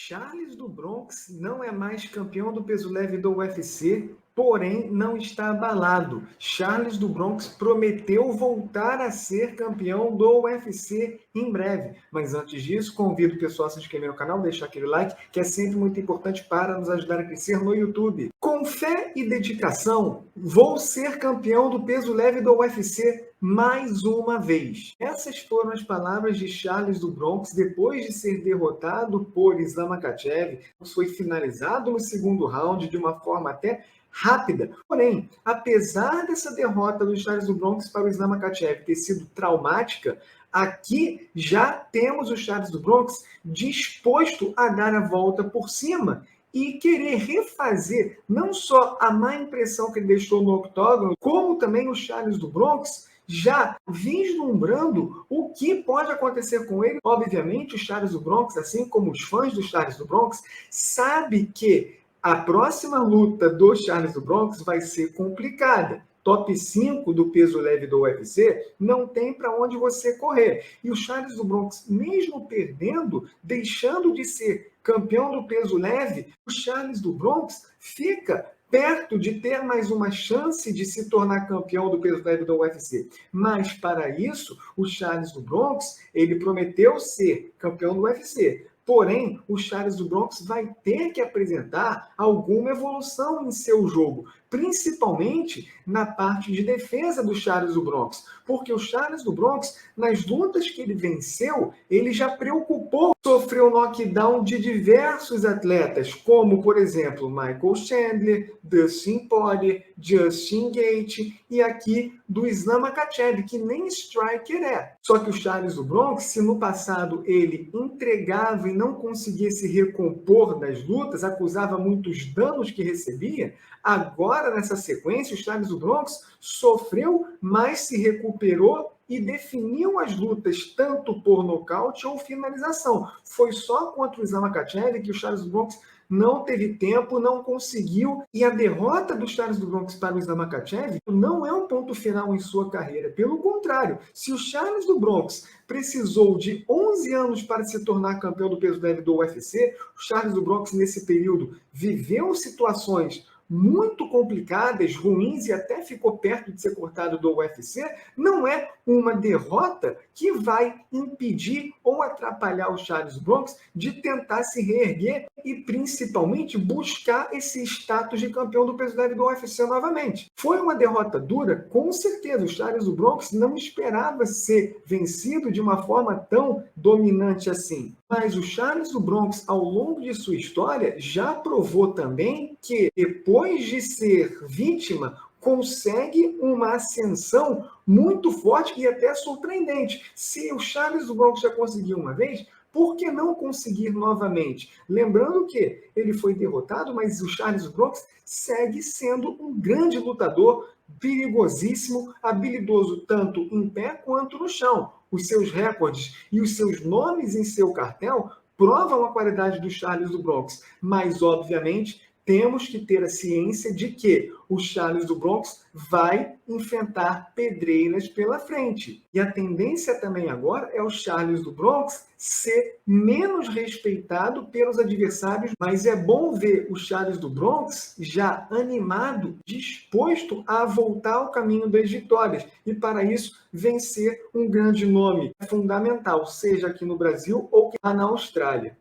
Charles do Bronx não é mais campeão do peso leve do UFC, porém não está abalado. Charles do Bronx prometeu voltar a ser campeão do UFC em breve. Mas antes disso, convido o pessoal a se inscrever no canal, deixar aquele like, que é sempre muito importante para nos ajudar a crescer no YouTube. Com fé e dedicação, vou ser campeão do peso leve do UFC mais uma vez. Essas foram as palavras de Charles do Bronx depois de ser derrotado por Islam Makhachev. Foi finalizado no segundo round de uma forma até rápida. Porém, apesar dessa derrota do Charles do Bronx para o Islam Makhachev ter sido traumática, aqui já temos o Charles do Bronx disposto a dar a volta por cima e querer refazer não só a má impressão que ele deixou no octógono, como também o Charles do Bronx já vislumbrando o que pode acontecer com ele. Obviamente, o Charles do Bronx, assim como os fãs do Charles do Bronx, sabe que a próxima luta do Charles do Bronx vai ser complicada. Top 5 do peso leve do UFC, não tem para onde você correr. E o Charles do Bronx, mesmo perdendo, deixando de ser campeão do peso leve, o Charles do Bronx fica perto de ter mais uma chance de se tornar campeão do peso leve do UFC. Mas, para isso, o Charles do Bronx, ele prometeu ser campeão do UFC. Porém, o Charles do Bronx vai ter que apresentar alguma evolução em seu jogo, principalmente na parte de defesa do Charles do Bronx, porque o Charles do Bronx, nas lutas que ele venceu, ele já preocupou, sofreu knockdown de diversos atletas, como, por exemplo, Michael Chandler, Dustin Poirier, Justin Gaethje e aqui do Islam Makhachev, que nem striker é. Só que o Charles do Bronx, se no passado ele entregava e não conseguia se recompor das lutas, acusava muitos danos que recebia, agora nessa sequência o Charles do Bronx sofreu, mas se recuperou e definiu as lutas tanto por nocaute ou finalização. Foi só contra o Islam Makhachev que o Charles do Bronx não teve tempo, não conseguiu, e a derrota do Charles do Bronx para o Islam Makhachev não é um ponto final em sua carreira. Pelo contrário, se o Charles do Bronx precisou de 11 anos para se tornar campeão do peso leve do UFC, o Charles do Bronx, nesse período, viveu situações muito complicadas, ruins e até ficou perto de ser cortado do UFC, não é uma derrota que vai impedir ou atrapalhar o Charles Bronx de tentar se reerguer e principalmente buscar esse status de campeão do peso leve do UFC novamente. Foi uma derrota dura? Com certeza. O Charles Bronx não esperava ser vencido de uma forma tão dominante assim. Mas o Charles do Bronx, ao longo de sua história, já provou também que, depois de ser vítima, consegue uma ascensão muito forte e até surpreendente. Se o Charles do Bronx já conseguiu uma vez, por que não conseguir novamente? Lembrando que ele foi derrotado, mas o Charles Bronx segue sendo um grande lutador, perigosíssimo, habilidoso tanto em pé quanto no chão. Os seus recordes e os seus nomes em seu cartel provam a qualidade do Charles do Bronx, mas, obviamente, temos que ter a ciência de que o Charles do Bronx vai enfrentar pedreiras pela frente. E a tendência também agora é o Charles do Bronx ser menos respeitado pelos adversários, mas é bom ver o Charles do Bronx já animado, disposto a voltar ao caminho das vitórias. E para isso, vencer um grande nome é fundamental, seja aqui no Brasil ou lá na Austrália.